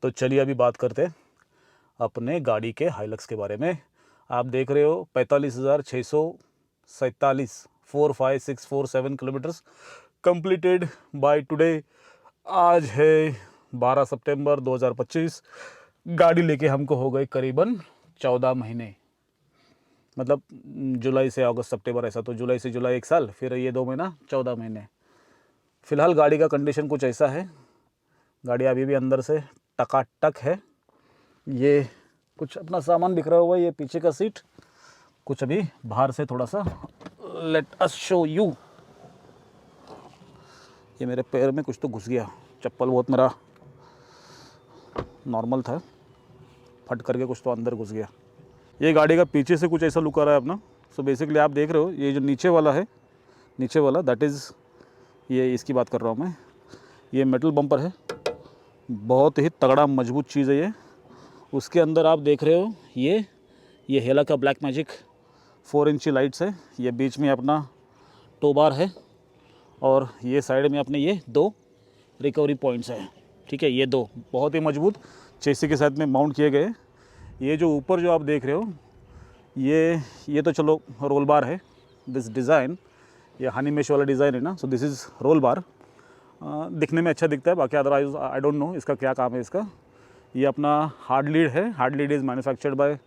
तो चलिए अभी बात करते हैं अपने गाड़ी के हाइलक्स के बारे में। आप देख रहे हो 45,647 45647 किलोमीटर्स कंप्लीटेड बाय टुडे। आज है 12 सितंबर 2025। गाड़ी लेके हमको हो गए करीबन 14 महीने, मतलब जुलाई से अगस्त सितंबर, ऐसा तो जुलाई से जुलाई 1 साल, फिर ये 2 महीना 14 महीने। फ़िलहाल गाड़ी का कंडीशन कुछ ऐसा है, गाड़ी अभी भी अंदर से टकाटक है। ये कुछ अपना सामान बिखरा हुआ है, ये पीछे का सीट, कुछ अभी बाहर से थोड़ा सा लेट अस शो यू। ये मेरे पैर में कुछ तो घुस गया, चप्पल बहुत मेरा नॉर्मल था, फट करके कुछ तो अंदर घुस गया। ये गाड़ी का पीछे से कुछ ऐसा लुक आ रहा है अपना। सो बेसिकली आप देख रहे हो ये जो नीचे वाला है, नीचे वाला दैट इज़, ये इसकी बात कर रहा हूँ मैं। ये मेटल बम्पर है, बहुत ही तगड़ा मजबूत चीज़ है ये। उसके अंदर आप देख रहे हो ये हेला का ब्लैक मैजिक 4 इंची लाइट्स है। ये बीच में अपना टो बार है और ये साइड में अपने ये 2 रिकवरी पॉइंट्स हैं। ठीक है, ये 2 बहुत ही मजबूत चेसी के साथ में माउंट किए गए। ये जो ऊपर जो आप देख रहे हो ये तो चलो रोल बार है। दिस डिज़ाइन, ये हनी मेश वाला डिज़ाइन है ना, so this is roll bar. दिखने में अच्छा दिखता है, बाकी अदरवाइज आई डोंट नो इसका क्या काम है इसका। ये अपना हार्ड लीड है। Hard lid is manufactured by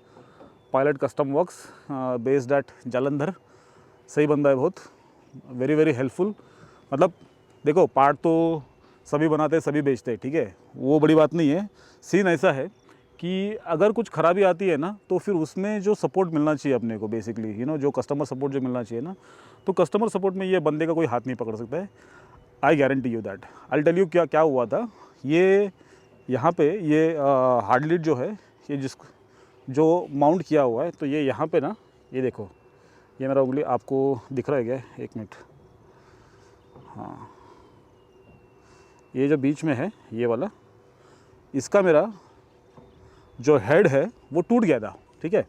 pilot custom works based eight Jalandhar. सही बंदा है बहुत, वेरी वेरी हेल्पफुल। मतलब देखो, पार्ट तो सभी बनाते हैं, सभी बेचते हैं, ठीक है, वो बड़ी बात नहीं है। सीन ऐसा है कि अगर कुछ खराबी आती है ना, तो फिर उसमें जो सपोर्ट मिलना चाहिए अपने को, बेसिकली जो कस्टमर सपोर्ट जो मिलना चाहिए ना, तो कस्टमर सपोर्ट में ये बंदे का कोई हाथ नहीं पकड़ सकता है। I guarantee you that. I tell you क्या हुआ था। ये यहाँ पे ये हार्ड लीड जो है, ये जो माउंट किया हुआ है, तो ये यहाँ पे ना, ये देखो, ये मेरा उंगली आपको दिख रहा है क्या? 1 मिनट। हाँ, ये जो बीच में है ये वाला, इसका मेरा जो हेड है वो टूट गया था, ठीक है।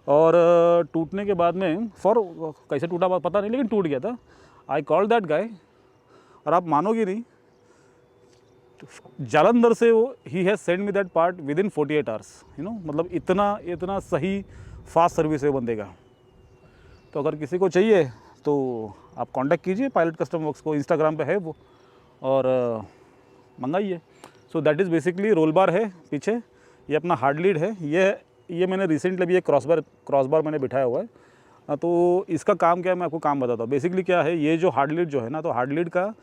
और टूटने के बाद में कैसे टूटा पता नहीं, लेकिन टूट गया था। आई कॉल दैट गाय, और आप मानोगे नहीं, जालंधर से वो he has send me that part with in 48 hours. मतलब इतना सही फास्ट सर्विस है बंदे का। तो अगर किसी को चाहिए तो आप कांटेक्ट कीजिए पायलट कस्टम वर्क्स को, इंस्टाग्राम पे है वो, और मंगाइए। So that is basically roll bar है पीछे, ये अपना हार्ड लीड है। ये मैंने रिसेंटली भी एक क्रॉस बार मैंने बिठाया हुआ है। तो इसका काम क्या है, मैं आपको काम बताता हूँ। बेसिकली क्या है, ये जो हार्ड लीड जो है ना, तो हार्ड लीड का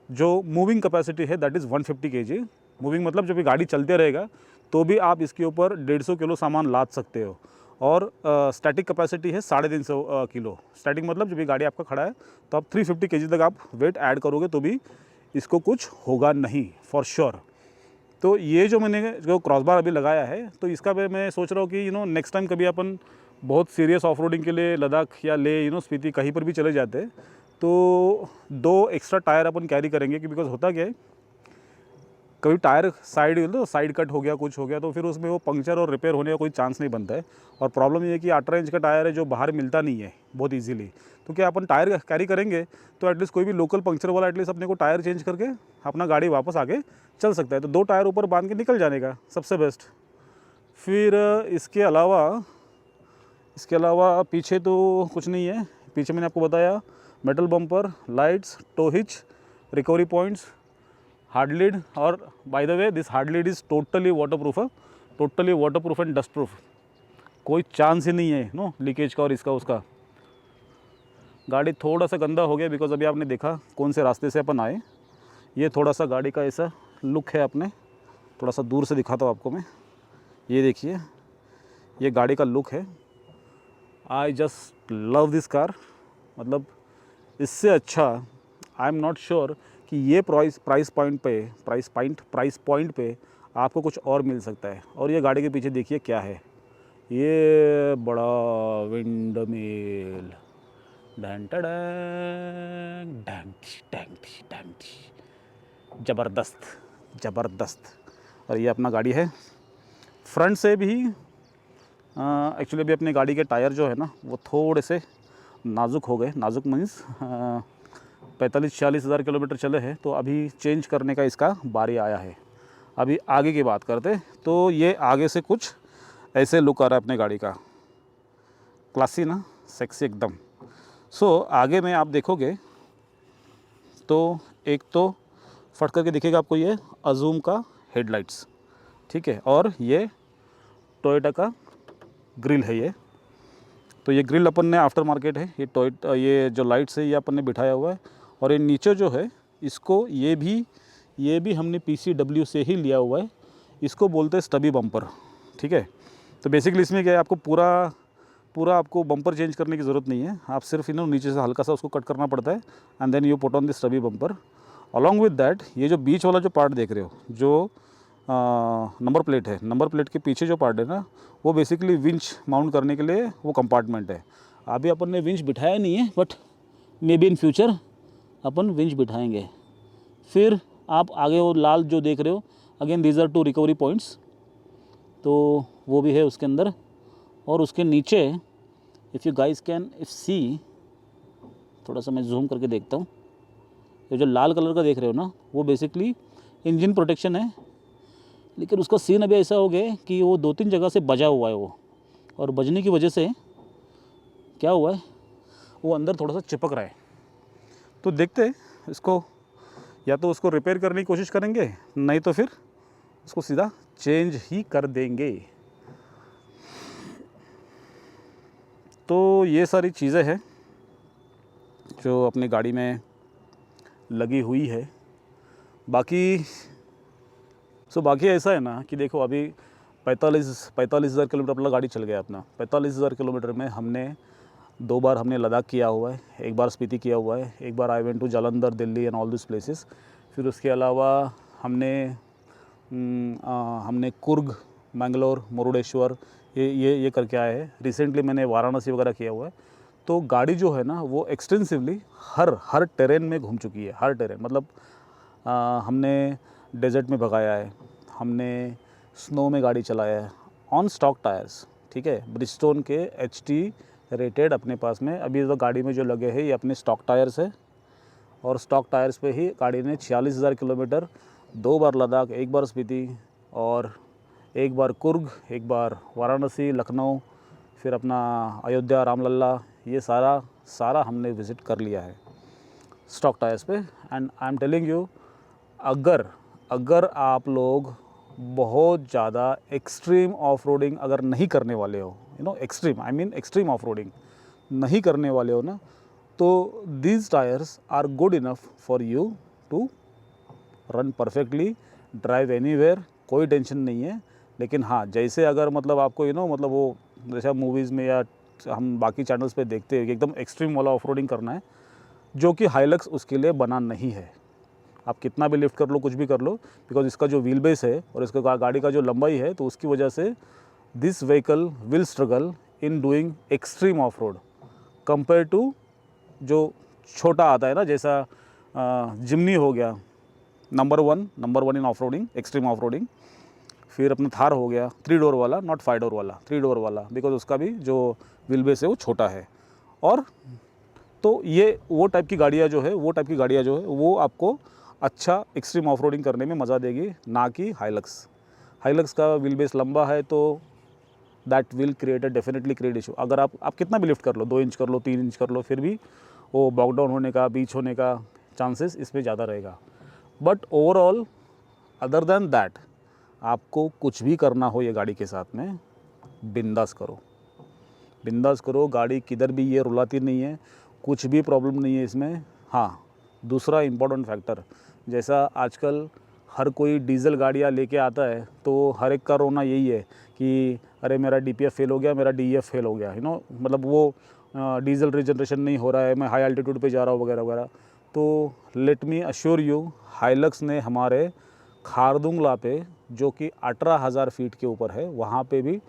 जो मूविंग कैपेसिटी है दैट इज़ 150 kg। मूविंग मतलब जब ये गाड़ी चलते रहेगा तो भी आप इसके ऊपर 150 किलो सामान लाद सकते हो। और स्टैटिक कैपेसिटी है 350 किलो। स्टैटिक मतलब जब ये गाड़ी आपका खड़ा है तो आप 350 kg तक आप वेट ऐड करोगे तो भी इसको कुछ होगा नहीं, फॉर श्योर। तो ये जो मैंने जो क्रॉस बार अभी लगाया है, तो इसका मैं सोच रहा हूँ कि नेक्स्ट टाइम कभी अपन बहुत सीरियस ऑफ रोडिंग के लिए लद्दाख या ले स्पीति कहीं पर भी चले जाते हैं, तो 2 एक्स्ट्रा टायर अपन कैरी करेंगे। कि बिकॉज होता क्या है, कभी टायर साइड कट हो गया, कुछ हो गया, तो फिर उसमें वो पंक्चर और रिपेयर होने का कोई चांस नहीं बनता है। और प्रॉब्लम ये है कि 18 इंच का टायर है जो बाहर मिलता नहीं है बहुत ईजीली। तो क्या अपन टायर कैरी करेंगे तो एटलीस्ट कोई भी लोकल पंक्चर वाला एटलीस्ट अपने को टायर चेंज करके अपना गाड़ी वापस आगे चल सकता है। तो 2 टायर ऊपर बांध के निकल जाने का सबसे बेस्ट। फिर इसके अलावा पीछे तो कुछ नहीं है। पीछे मैंने आपको बताया, metal bumper, lights, tow hitch, recovery points, hard lid. और by the way this hard lid is totally waterproof and dust proof. कोई चांस ही नहीं है लीकेज का और इसका उसका। गाड़ी थोड़ा सा गंदा हो गया बिकॉज अभी आपने देखा कौन से रास्ते से अपन आए। ये थोड़ा सा गाड़ी का ऐसा लुक है, अपने थोड़ा सा दूर से दिखाता हूँ आपको मैं। ये देखिए, ये गाड़ी का लुक है। I just love this car. मतलब इससे अच्छा आई एम नॉट श्योर कि ये प्राइस पॉइंट पे आपको कुछ और मिल सकता है। और ये गाड़ी के पीछे देखिए क्या है, ये बड़ा विंड मिल, ज़बरदस्त। और ये अपना गाड़ी है। फ्रंट से भी एक्चुअली अभी अपनी गाड़ी के टायर जो है ना, वो थोड़े से नाजुक हो गए। नाजुक मीन्स 45-46 हज़ार किलोमीटर चले हैं, तो अभी चेंज करने का इसका बारी आया है। अभी आगे की बात करते, तो ये आगे से कुछ ऐसे लुक आ रहा है अपने गाड़ी का, क्लासी ना, सेक्सी एकदम। सो आगे में आप देखोगे तो एक तो फट करके दिखेगा आपको ये अजूम का हेडलाइट्स, ठीक है, और ये टोयोटा का ग्रिल है ये। तो ये ग्रिल अपन ने आफ्टर मार्केट है, ये जो लाइट्स है ये अपन ने बिठाया हुआ है। और ये नीचे जो है इसको ये भी हमने PCW से ही लिया हुआ है, इसको बोलते हैं स्टबी बम्पर, ठीक है। तो बेसिकली इसमें क्या है, आपको पूरा आपको बम्पर चेंज करने की ज़रूरत नहीं है, आप सिर्फ नीचे से हल्का सा उसको कट करना पड़ता है and then you put on the stubby bumper. Along with that ये जो बीच वाला जो पार्ट देख रहे हो, जो नंबर प्लेट है, नंबर प्लेट के पीछे जो पार्ट है ना, वो बेसिकली विंच माउंट करने के लिए वो कंपार्टमेंट है। अभी अपन ने विंच बिठाया नहीं है, but may be in future अपन विंच बिठाएंगे। फिर आप आगे वो लाल जो देख रहे हो, again these are 2 recovery points, तो वो भी है उसके अंदर। और उसके नीचे if you guys can see, थोड़ा सा मैं जूम करके देखता हूँ, ये जो लाल कलर का देख रहे हो ना, वो बेसिकली इंजन प्रोटेक्शन है। लेकिन उसका सीन अभी ऐसा हो गया कि वो 2-3 जगह से बजा हुआ है वो, और बजने की वजह से क्या हुआ है, वो अंदर थोड़ा सा चिपक रहा है। तो देखते हैं इसको, या तो उसको रिपेयर करने की कोशिश करेंगे, नहीं तो फिर उसको सीधा चेंज ही कर देंगे। तो ये सारी चीज़ें हैं जो अपनी गाड़ी में लगी हुई है। बाकी ऐसा है ना कि देखो, अभी 45,000 किलोमीटर अपना गाड़ी चल गया अपना। 45,000 किलोमीटर में हमने 2 बार हमने लद्दाख किया हुआ है, 1 बार स्पीति किया हुआ है, 1 बार I went to Jalandhar, Delhi and all this places. फिर उसके अलावा हमने कुर्ग, मैंगलोर, मुरुडेश्वर ये करके आए हैं। रिसेंटली मैंने वाराणसी वगैरह किया हुआ है। तो गाड़ी जो है ना वो एक्सटेंसिवली हर टेरेन में घूम चुकी है, हर टेरेन, मतलब हमने डेजर्ट में भगाया है, हमने स्नो में गाड़ी चलाया है, ऑन स्टॉक टायर्स, ठीक है। ब्रिजस्टोन के HT रेटेड अपने पास में अभी तो गाड़ी में जो लगे हैं ये अपने स्टॉक टायर्स है, और स्टॉक टायर्स पे ही गाड़ी ने 46,000 किलोमीटर 2 बार लद्दाख, 1 बार स्पीति, और 1 बार कुर्ग, 1 बार वाराणसी, लखनऊ, फिर अपना अयोध्या, रामलला, ये सारा हमने विज़िट कर लिया है स्टॉक टायर्स पे। And I am telling you, अगर आप लोग बहुत ज़्यादा एक्सट्रीम ऑफ रोडिंग अगर नहीं करने वाले हो, extreme, I mean extreme off roading नहीं करने वाले हो ना, तो these tyres are good enough for you to run perfectly, drive anywhere, कोई टेंशन नहीं है। लेकिन हाँ, जैसे अगर मतलब आपको मतलब वो जैसा मूवीज़ में या हम बाकी चैनल्स पे देखते हैं कि एकदम एक्सट्रीम वाला ऑफ रोडिंग करना है, जो कि हाइलक्स उसके लिए बना नहीं है। आप कितना भी लिफ्ट कर लो, कुछ भी कर लो, बिकॉज इसका जो व्हील बेस है और इसका गाड़ी का जो लंबाई है, तो उसकी वजह से this vehicle will struggle in doing extreme off road compare to जो छोटा आता है ना, जैसा जिम्नी हो गया, number one in off roading, extreme off roading. फिर अपना थार हो गया 3 डोर वाला, नॉट 5 डोर वाला, 3 डोर वाला, बिकॉज उसका भी जो व्हील बेस है वो छोटा है। और तो ये वो टाइप की गाड़ियाँ जो है वो आपको अच्छा एक्सट्रीम ऑफ रोडिंग करने में मज़ा देगी, ना कि हाइलक्स का व्हील बेस लंबा है, तो that will definitely create issue. अगर आप कितना भी लिफ्ट कर लो, 2 इंच कर लो, 3 इंच कर लो, फिर भी वो बॉक डाउन होने का, बीच होने का चांसेस इसमें ज़्यादा रहेगा। But overall other than that, आपको कुछ भी करना हो ये गाड़ी के साथ में, बिंदास करो। गाड़ी किधर भी ये रुलाती नहीं है, कुछ भी प्रॉब्लम नहीं है इसमें। हाँ, दूसरा इम्पोर्टेंट फैक्टर, जैसा आजकल हर कोई डीजल गाड़ियाँ लेके आता है, तो हर एक का रोना यही है कि अरे मेरा DPF फेल हो गया, मेरा DEF फेल हो गया, मतलब वो डीजल रीजनरेशन नहीं हो रहा है, मैं हाई एल्टीट्यूड पे जा रहा हूँ वगैरह वगैरह। तो let me assure you, Hilux ने हमारे खारदुंगला पे, जो कि 18,000 फीट के ऊपर है, वहाँ पे भी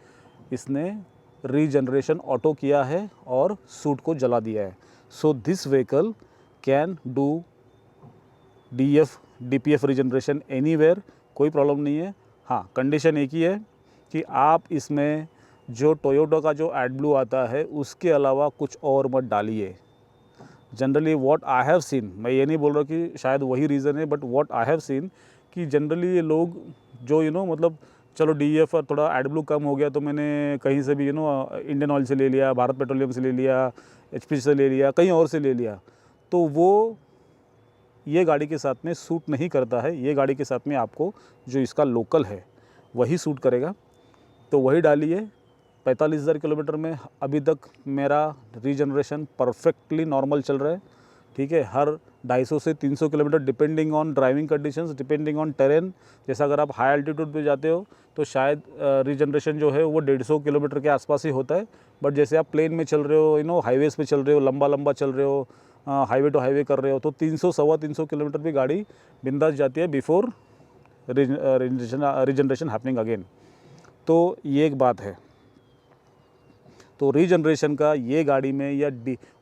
इसने रीजनरेशन ऑटो किया है और सूट को जला दिया है। So this vehicle can do DPF regeneration anywhere, कोई प्रॉब्लम नहीं है। हाँ, कंडीशन एक ही है कि आप इसमें जो टोयोटा का जो एडब्लू आता है उसके अलावा कुछ और मत डालिए। Generally what I have seen, मैं ये नहीं बोल रहा कि शायद वही रीज़न है, but what I have seen कि जनरली ये लोग जो मतलब चलो DEF थोड़ा एडब्लू कम हो गया तो मैंने कहीं से भी इंडियन ऑयल से ले लिया, भारत पेट्रोलियम से ले लिया, HP से ले लिया, कहीं और से ले लिया, तो वो ये गाड़ी के साथ में सूट नहीं करता है। ये गाड़ी के साथ में आपको जो इसका लोकल है वही सूट करेगा। तो वही डालिए। 45,000 किलोमीटर में अभी तक मेरा रीजनरेशन परफेक्टली नॉर्मल चल रहा है, ठीक है। हर 250 से 300 kilometre depending on driving conditions, depending on terrain. जैसा अगर आप हाई एल्टीट्यूड पे जाते हो तो शायद रीजनरेशन जो है वो 150 किलोमीटर के आसपास ही होता है। बट जैसे आप प्लेन में चल रहे हो, हाईवेज़ पे चल रहे हो, लंबा लंबा चल रहे हो, हाईवे टू हाईवे कर रहे हो, तो 300 सवा 300 किलोमीटर भी गाड़ी बिंदास जाती है बिफोर रीजनरेशन हैपनिंग अगेन। तो ये एक बात है। तो रीजनरेशन का ये गाड़ी में या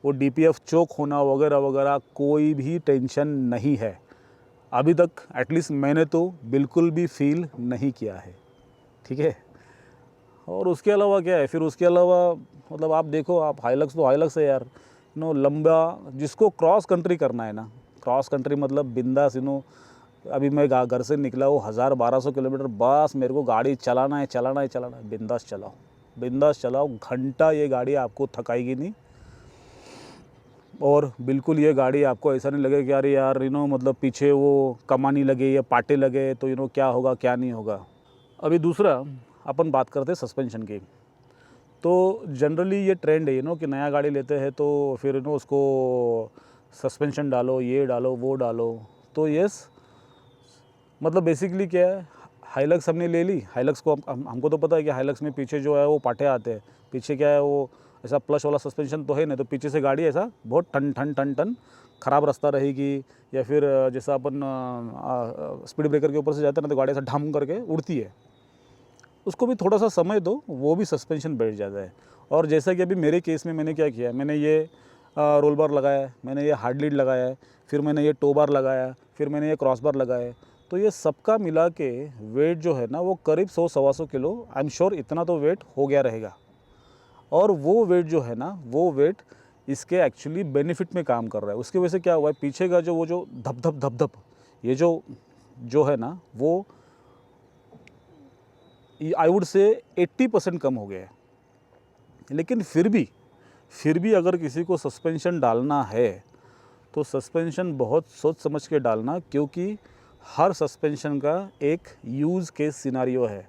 वो DPF चोक होना वगैरह वगैरह कोई भी टेंशन नहीं है। अभी तक एटलीस्ट मैंने तो बिल्कुल भी फील नहीं किया है, ठीक है। और उसके अलावा क्या है, फिर उसके अलावा मतलब आप देखो, आप हाइलक्स तो हाइलक्स है यार, लंबा जिसको क्रॉस कंट्री करना है ना, क्रॉस कंट्री मतलब बिंदास अभी मैं घर से निकला हूँ 1000-1200 किलोमीटर, बस मेरे को गाड़ी चलाना है, बिंदास चलाओ, बिंदास चलाओ। घंटा ये गाड़ी आपको थकाएगी नहीं, और बिल्कुल ये गाड़ी आपको ऐसा नहीं लगे कि अरे यार मतलब पीछे वो कमानी लगे या पाटे लगे तो क्या होगा क्या नहीं होगा। अभी दूसरा अपन बात करते हैं सस्पेंशन की। तो जनरली ये ट्रेंड है कि नया गाड़ी लेते हैं तो फिर उसको सस्पेंशन डालो, ये डालो, वो डालो। तो यस, मतलब बेसिकली क्या है, हाइलक्स हमने ले ली। हाइलक्स को हमको तो पता है कि हाइलक्स में पीछे जो है वो पाटे आते हैं। पीछे क्या है, वो ऐसा प्लस वाला सस्पेंशन तो है नहीं, तो पीछे से गाड़ी ऐसा बहुत टन ख़राब रास्ता रहेगी, या फिर जैसा अपन स्पीड ब्रेकर के ऊपर से जाते हैं ना तो गाड़ी ऐसा ढम करके उड़ती है। उसको भी थोड़ा सा समय दो, वो भी सस्पेंशन बैठ जाता है। और जैसा कि अभी मेरे केस में मैंने क्या किया, मैंने ये रोल बार लगाया है, मैंने ये हार्ड लीड लगाया है, फिर मैंने ये टो बार लगाया, फिर मैंने ये क्रॉस बार लगाया है। तो ये सबका मिला के वेट जो है ना वो करीब 100-125 किलो, आई एम श्योर इतना तो वेट हो गया रहेगा। और वो वेट जो है ना, वो वेट इसके एक्चुअली बेनिफिट में काम कर रहा है। उसकी वजह से क्या हुआ है, पीछे का जो वो जो धप ये जो है ना, वो आई वुड से 80% कम हो गया है। लेकिन फिर भी अगर किसी को सस्पेंशन डालना है तो सस्पेंशन बहुत सोच समझ के डालना, क्योंकि हर सस्पेंशन का एक यूज़ केस सिनारियो है।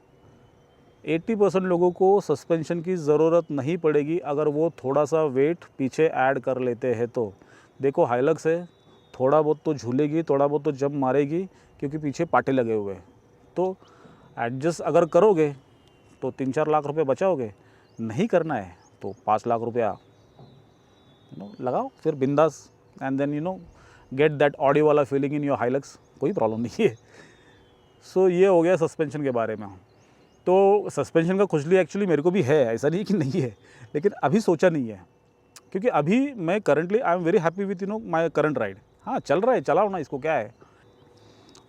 80% लोगों को सस्पेंशन की ज़रूरत नहीं पड़ेगी अगर वो थोड़ा सा वेट पीछे ऐड कर लेते हैं तो। देखो हाइलक्स है, थोड़ा बहुत तो झूलेगी, थोड़ा बहुत तो जंप मारेगी, क्योंकि पीछे पाटे लगे हुए हैं। तो एडजस्ट अगर करोगे तो 3-4 लाख रुपए बचाओगे, नहीं करना है तो 5 लाख रुपया लगाओ फिर बिंदास, and then get that audio वाला फीलिंग इन योर हाइलक्स, कोई प्रॉब्लम नहीं है। सो ये हो गया सस्पेंशन के बारे में। तो सस्पेंशन का खुजली एक्चुअली मेरे को भी है, ऐसा नहीं कि नहीं है, लेकिन अभी सोचा नहीं है, क्योंकि अभी मैं currently I am very happy with my current ride. हाँ चल रहा है, चलाओ ना, इसको क्या है।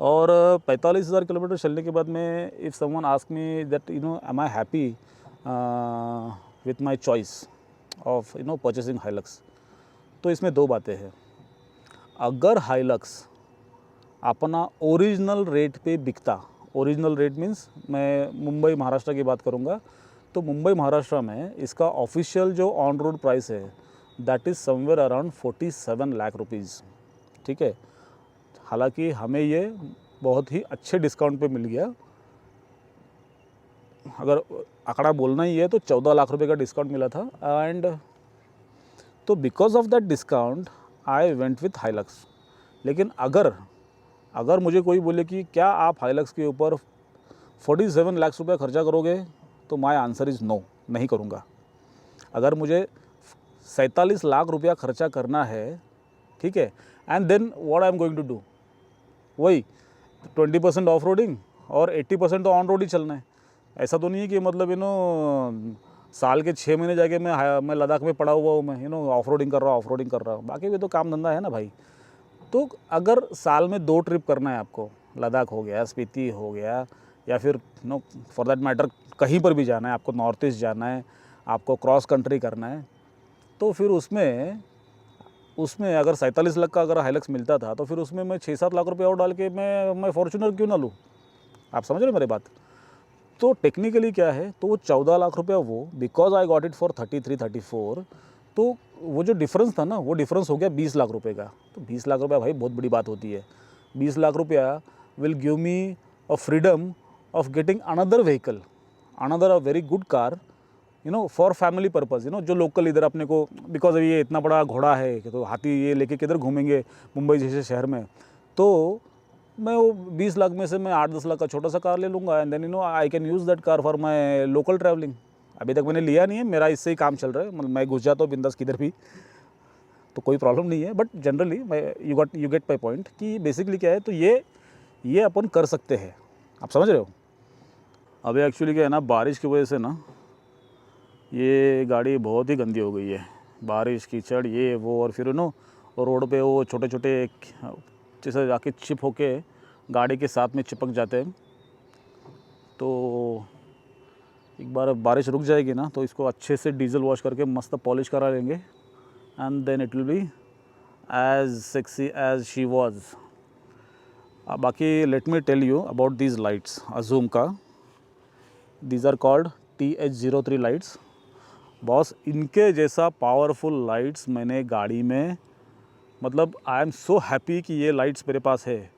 और 45,000 किलोमीटर चलने के बाद में if someone ask me that am I happy with my choice of purchasing Hilux, तो इसमें दो बातें हैं। अगर हाइलक्स अपना ओरिजिनल रेट पे बिकता, ओरिजिनल रेट मीन्स मैं मुंबई महाराष्ट्र की बात करूँगा, तो मुंबई महाराष्ट्र में इसका ऑफिशियल जो ऑन रोड प्राइस है that is somewhere around 47 lakh rupees, ठीक है। हालांकि हमें ये बहुत ही अच्छे डिस्काउंट पे मिल गया। अगर आंकड़ा बोलना ही है तो 14 लाख रुपए का डिस्काउंट मिला था। एंड तो because of that discount I went with Hilux. लेकिन अगर मुझे कोई बोले कि क्या आप हाइलक्स के ऊपर 47 लाख रुपये खर्चा करोगे, तो माय आंसर इज़ नो, नहीं करूँगा। अगर मुझे 47 लाख रुपया खर्चा करना है, ठीक है, and then what I am going to do, वही 20% ऑफ रोडिंग और 80% तो ऑन रोड ही चलना है। ऐसा तो नहीं है कि मतलब साल के 6 महीने जाके मैं लद्दाख में पड़ा हुआ हूँ, मैं ऑफ रोडिंग कर रहा हूँ, बाकी भी तो काम धंधा है ना भाई। तो अगर साल में 2 ट्रिप करना है आपको, लद्दाख हो गया, स्पीति हो गया, या फिर फॉर दैट मैटर कहीं पर भी जाना है, आपको नॉर्थ ईस्ट जाना है, आपको क्रॉस कंट्री करना है, तो फिर उसमें अगर 47 लाख का अगर हाइलक्स मिलता था तो फिर उसमें मैं 6-7 लाख रुपये और डाल के मैं फॉर्च्यूनर क्यों ना लूँ। आप समझ रहे हो मेरी बात? तो टेक्निकली क्या है, तो वो 14 लाख रुपया वो because I got it for 33-34, तो वो जो डिफरेंस था ना, वो डिफरेंस हो गया 20 लाख रुपए का। तो 20 लाख रुपया भाई बहुत बड़ी बात होती है। 20 लाख रुपया will give me a freedom of getting another vehicle, another a very good car, for family purpose, जो लोकल इधर अपने को, बिकॉज ये इतना बड़ा घोड़ा है कि तो हाथी ये लेके किधर घूमेंगे मुंबई जैसे शहर में। तो मैं वो 20 लाख में से मैं 8-10 लाख का छोटा सा कार ले लूँगा, and then I can use that car for my local travelling. अभी तक मैंने लिया नहीं है, मेरा इससे ही काम चल रहा है, मतलब मैं घुस जाता हूँ बिंदास किधर भी, तो कोई प्रॉब्लम नहीं है। But generally you get my point कि बेसिकली क्या है, तो ये अपन कर सकते हैं। आप समझ रहे हो? अभी एक्चुअली क्या है ना, बारिश की वजह से ना ये गाड़ी बहुत ही गंदी हो गई है। बारिश कीचड़ ये वो, और फिर रोड पे वो छोटे छोटे जैसे जाके चिप होके गाड़ी के साथ में चिपक जाते हैं। तो एक बार बारिश रुक जाएगी ना, तो इसको अच्छे से डीजल वॉश करके मस्त पॉलिश करा लेंगे, and then it will be as sexy as she was. बाकी let me tell you about these lights अजूम का। These are called TH03 lights. Boss, इनके जैसा पावरफुल लाइट्स मैंने गाड़ी में, मतलब आई एम सो हैप्पी कि ये लाइट्स मेरे पास है।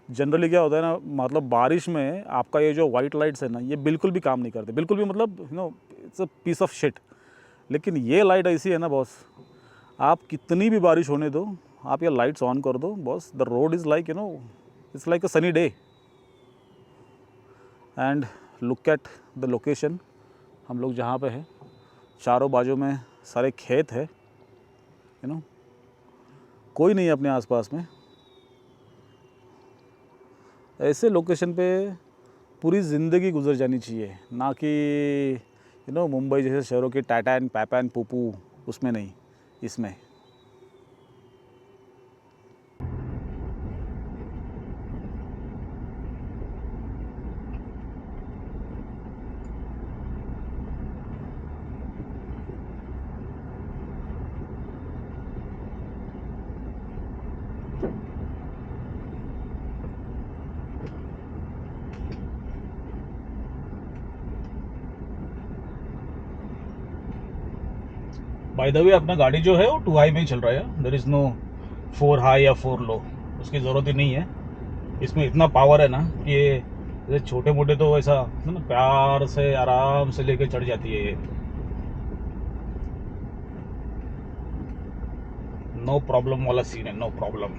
जनरली क्या होता है ना, मतलब बारिश में आपका ये जो वाइट लाइट्स है ना, ये बिल्कुल भी काम नहीं करते, बिल्कुल भी, मतलब it's a piece of shit. लेकिन ये लाइट ऐसी है ना बॉस, आप कितनी भी बारिश होने दो, आप ये लाइट्स ऑन कर दो boss, the road is like it's like a sunny day. And look at the location, हम लोग जहाँ पे हैं, चारों बाजू में सारे खेत है, कोई नहीं है अपने आसपास में। ऐसे लोकेशन पे पूरी ज़िंदगी गुजर जानी चाहिए, ना कि मुंबई जैसे शहरों की टाटा एंड पैपा एंड पुपू, उसमें नहीं, इसमें। बाय द वे, अपना गाड़ी जो है वो 2 हाई में ही चल रहा है, देयर इज़ नो 4 हाई या 4 लो, उसकी ज़रूरत ही नहीं है। इसमें इतना पावर है ना कि ये छोटे मोटे तो ऐसा ना प्यार से आराम से लेके चढ़ जाती है ये, नो प्रॉब्लम वाला सीन है, नो प्रॉब्लम।